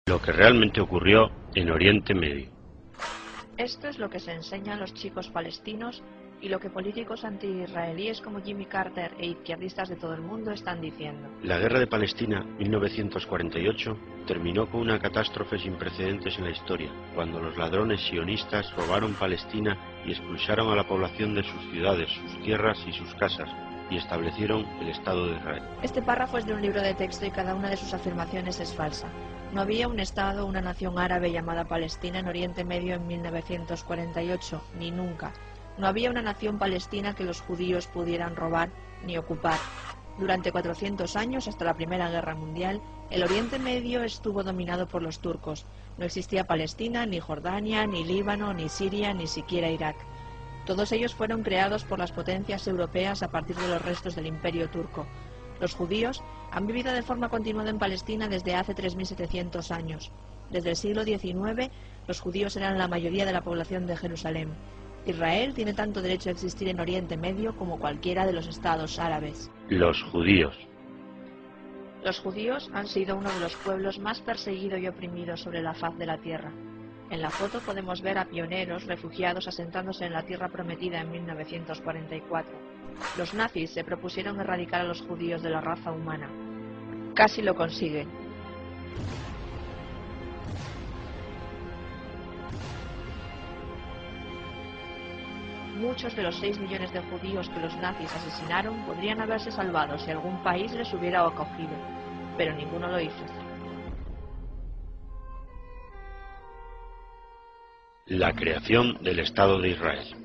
Lo que realmente ocurrió en Oriente Medio. Esto es lo que se enseña a los chicos palestinos y lo que políticos anti-israelíes como Jimmy Carter e izquierdistas de todo el mundo están diciendo. La guerra de Palestina 1948 terminó con una catástrofe sin precedentes en la historia, cuando los ladrones sionistas robaron Palestina y expulsaron a la población de sus ciudades, sus tierras y sus casas, y establecieron el Estado de Israel. Este párrafo es de un libro de texto y cada una de sus afirmaciones es falsa. No había un Estado o una nación árabe llamada Palestina en Oriente Medio en 1948, ni nunca. No había una nación palestina que los judíos pudieran robar ni ocupar. Durante 400 años, hasta la Primera Guerra Mundial, el Oriente Medio estuvo dominado por los turcos. No existía Palestina, ni Jordania, ni Líbano, ni Siria, ni siquiera Irak. Todos ellos fueron creados por las potencias europeas a partir de los restos del Imperio turco. Los judíos han vivido de forma continuada en Palestina desde hace 3.700 años. Desde el siglo XIX, los judíos eran la mayoría de la población de Jerusalén. Israel tiene tanto derecho a existir en Oriente Medio como cualquiera de los estados árabes. Los judíos. Los judíos han sido uno de los pueblos más perseguidos y oprimidos sobre la faz de la tierra. En la foto podemos ver a pioneros refugiados asentándose en la tierra prometida en 1944. Los nazis se propusieron erradicar a los judíos de la raza humana. Casi lo consiguen. Muchos de los 6 millones de judíos que los nazis asesinaron podrían haberse salvado si algún país les hubiera acogido, pero ninguno lo hizo. La creación del Estado de Israel.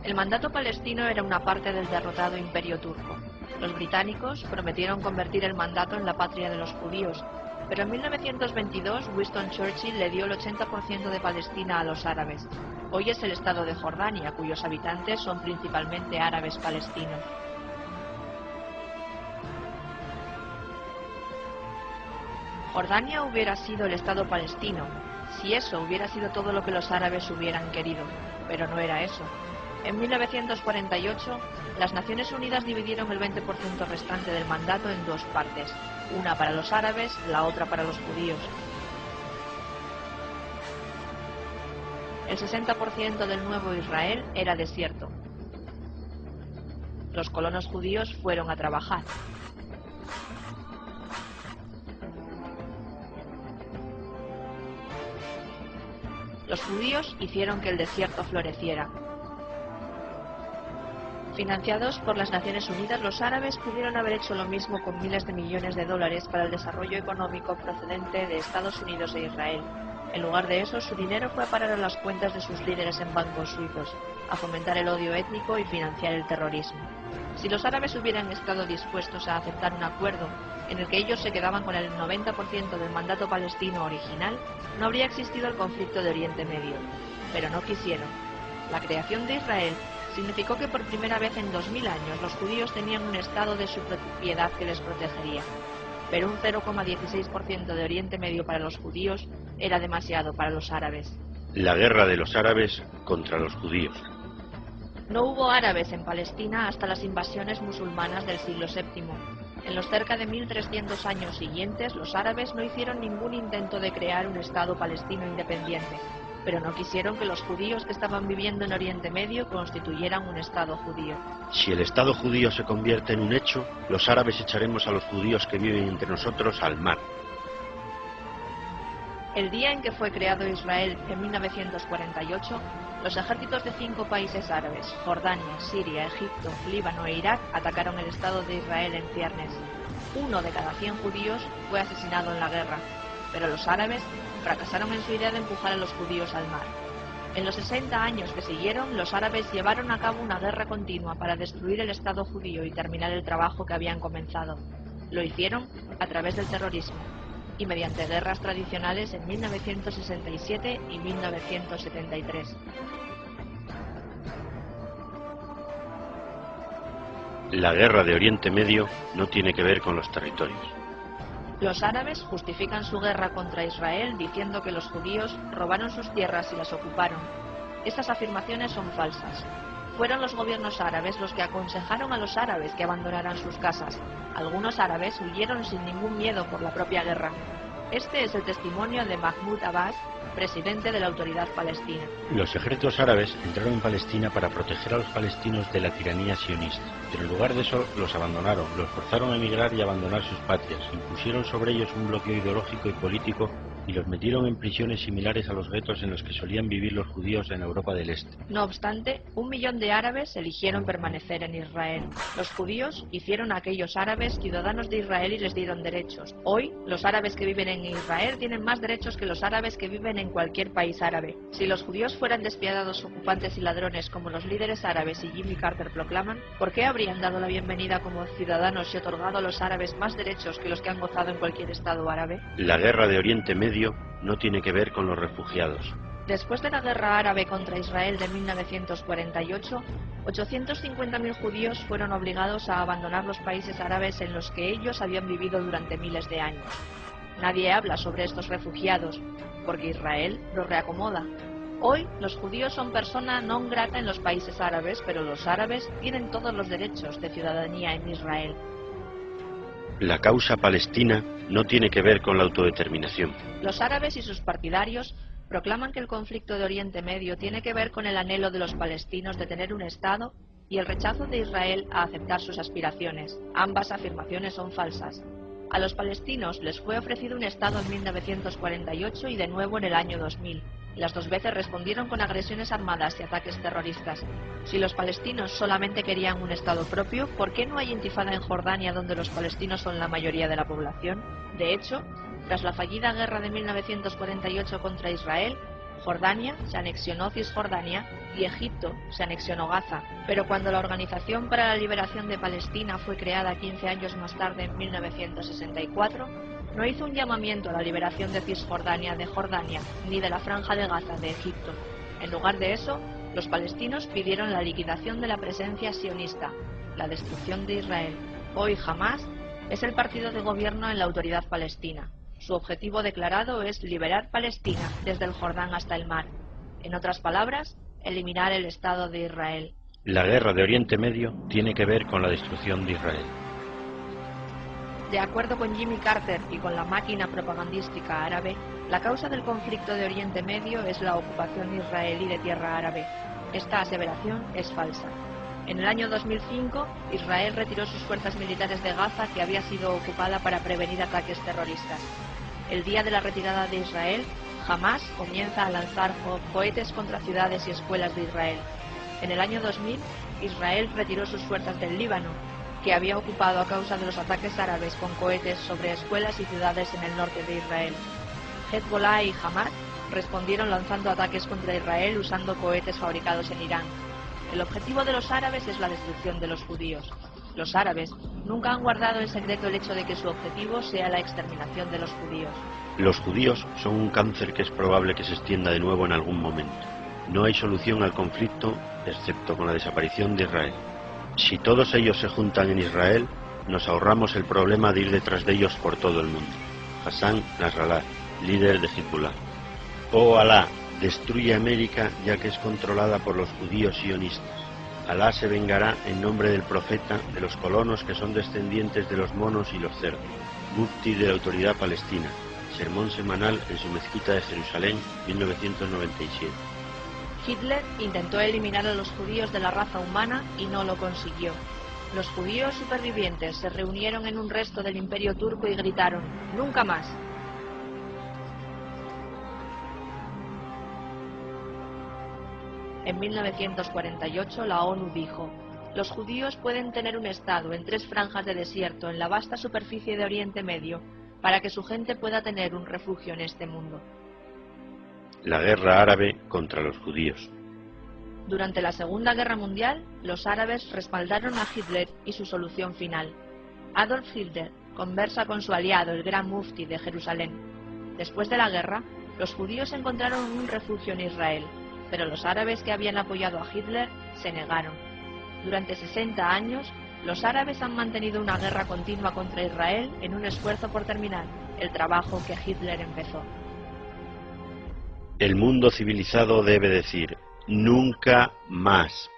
El mandato palestino era una parte del derrotado Imperio turco. Los británicos prometieron convertir el mandato en la patria de los judíos, pero en 1922 Winston Churchill le dio el 80% de Palestina a los árabes. Hoy es el Estado de Jordania, cuyos habitantes son principalmente árabes palestinos. Jordania hubiera sido el Estado palestino, si eso hubiera sido todo lo que los árabes hubieran querido, pero no era eso. En 1948, las Naciones Unidas dividieron el 20% restante del mandato en dos partes, una para los árabes, la otra para los judíos. El 60% del nuevo Israel era desierto. Los colonos judíos fueron a trabajar. Los judíos hicieron que el desierto floreciera. Financiados por las Naciones Unidas, los árabes pudieron haber hecho lo mismo con miles de millones de dólares para el desarrollo económico procedente de Estados Unidos e Israel. En lugar de eso, su dinero fue a parar a las cuentas de sus líderes en bancos suizos, a fomentar el odio étnico y financiar el terrorismo. Si los árabes hubieran estado dispuestos a aceptar un acuerdo en el que ellos se quedaban con el 90% del mandato palestino original, no habría existido el conflicto de Oriente Medio. Pero no quisieron. La creación de Israel significó que por primera vez en 2000 años los judíos tenían un estado de su propiedad que les protegería. Pero un 0,16% de Oriente Medio para los judíos era demasiado para los árabes. La guerra de los árabes contra los judíos. No hubo árabes en Palestina hasta las invasiones musulmanas del siglo VII. En los cerca de 1300 años siguientes, los árabes no hicieron ningún intento de crear un Estado palestino independiente, pero no quisieron que los judíos que estaban viviendo en Oriente Medio constituyeran un Estado judío. Si el Estado judío se convierte en un hecho, los árabes echaremos a los judíos que viven entre nosotros al mar. El día en que fue creado Israel, en 1948, los ejércitos de 5 países árabes, Jordania, Siria, Egipto, Líbano e Irak, atacaron el Estado de Israel en ciernes. 1 de cada 100 judíos fue asesinado en la guerra, pero los árabes fracasaron en su idea de empujar a los judíos al mar. En los 60 años que siguieron, los árabes llevaron a cabo una guerra continua para destruir el Estado judío y terminar el trabajo que habían comenzado. Lo hicieron a través del terrorismo y mediante guerras tradicionales en 1967 y 1973. La guerra de Oriente Medio no tiene que ver con los territorios. Los árabes justifican su guerra contra Israel diciendo que los judíos robaron sus tierras y las ocuparon. Estas afirmaciones son falsas. Fueron los gobiernos árabes los que aconsejaron a los árabes que abandonaran sus casas. Algunos árabes huyeron sin ningún miedo por la propia guerra. Este es el testimonio de Mahmoud Abbas, presidente de la Autoridad Palestina. Los ejércitos árabes entraron en Palestina para proteger a los palestinos de la tiranía sionista, pero en lugar de eso los abandonaron, los forzaron a emigrar y a abandonar sus patrias, impusieron sobre ellos un bloqueo ideológico y político y los metieron en prisiones similares a los guetos en los que solían vivir los judíos en Europa del Este. No obstante, 1 millón de árabes eligieron permanecer en Israel. Los judíos hicieron a aquellos árabes ciudadanos de Israel y les dieron derechos. Hoy, los árabes que viven en Israel tienen más derechos que los árabes que viven en cualquier país árabe. Si los judíos fueran despiadados, ocupantes y ladrones como los líderes árabes y Jimmy Carter proclaman, ¿por qué habrían dado la bienvenida como ciudadanos y otorgado a los árabes más derechos que los que han gozado en cualquier estado árabe? La guerra de Oriente Medio no tiene que ver con los refugiados. Después de la guerra árabe contra Israel de 1948, 850.000 judíos fueron obligados a abandonar los países árabes en los que ellos habían vivido durante miles de años. Nadie habla sobre estos refugiados, porque Israel los reacomoda. Hoy, los judíos son persona non grata en los países árabes, pero los árabes tienen todos los derechos de ciudadanía en Israel. La causa palestina no tiene que ver con la autodeterminación. Los árabes y sus partidarios proclaman que el conflicto de Oriente Medio tiene que ver con el anhelo de los palestinos de tener un Estado y el rechazo de Israel a aceptar sus aspiraciones. Ambas afirmaciones son falsas. A los palestinos les fue ofrecido un Estado en 1948 y de nuevo en el año 2000. Las dos veces respondieron con agresiones armadas y ataques terroristas. Si los palestinos solamente querían un Estado propio, ¿por qué no hay intifada en Jordania, donde los palestinos son la mayoría de la población? De hecho, tras la fallida guerra de 1948 contra Israel, Jordania se anexionó Cisjordania y Egipto se anexionó Gaza. Pero cuando la Organización para la Liberación de Palestina fue creada 15 años más tarde, en 1964, no hizo un llamamiento a la liberación de Cisjordania de Jordania ni de la Franja de Gaza de Egipto. En lugar de eso, los palestinos pidieron la liquidación de la presencia sionista, la destrucción de Israel. Hoy Hamás es el partido de gobierno en la Autoridad Palestina. Su objetivo declarado es liberar Palestina desde el Jordán hasta el mar. En otras palabras, eliminar el Estado de Israel. La guerra de Oriente Medio tiene que ver con la destrucción de Israel. De acuerdo con Jimmy Carter y con la máquina propagandística árabe, la causa del conflicto de Oriente Medio es la ocupación israelí de tierra árabe. Esta aseveración es falsa. En el año 2005, Israel retiró sus fuerzas militares de Gaza, que había sido ocupada para prevenir ataques terroristas. El día de la retirada de Israel, Hamás comienza a lanzar cohetes contra ciudades y escuelas de Israel. En el año 2000, Israel retiró sus fuerzas del Líbano, que había ocupado a causa de los ataques árabes con cohetes sobre escuelas y ciudades en el norte de Israel. Hezbollah y Hamás respondieron lanzando ataques contra Israel usando cohetes fabricados en Irán. El objetivo de los árabes es la destrucción de los judíos. Los árabes nunca han guardado en secreto el hecho de que su objetivo sea la exterminación de los judíos. Los judíos son un cáncer que es probable que se extienda de nuevo en algún momento. No hay solución al conflicto excepto con la desaparición de Israel. Si todos ellos se juntan en Israel, nos ahorramos el problema de ir detrás de ellos por todo el mundo. Hassan Nasrallah, líder de Hezbollah. Oh Alá, destruye América, ya que es controlada por los judíos sionistas. Alá se vengará en nombre del profeta de los colonos que son descendientes de los monos y los cerdos. Mufti de la Autoridad Palestina. Sermón semanal en su mezquita de Jerusalén, 1997. Hitler intentó eliminar a los judíos de la raza humana y no lo consiguió. Los judíos supervivientes se reunieron en un resto del Imperio Turco y gritaron: ¡nunca más! En 1948 la ONU dijo: los judíos pueden tener un estado en 3 franjas de desierto en la vasta superficie de Oriente Medio para que su gente pueda tener un refugio en este mundo. La guerra árabe contra los judíos. Durante la Segunda Guerra Mundial, los árabes respaldaron a Hitler y su solución final. Adolf Hitler conversa con su aliado, el Gran Mufti de Jerusalén. Después de la guerra, los judíos encontraron un refugio en Israel, pero los árabes que habían apoyado a Hitler se negaron. Durante 60 años, los árabes han mantenido una guerra continua contra Israel en un esfuerzo por terminar el trabajo que Hitler empezó. El mundo civilizado debe decir: nunca más.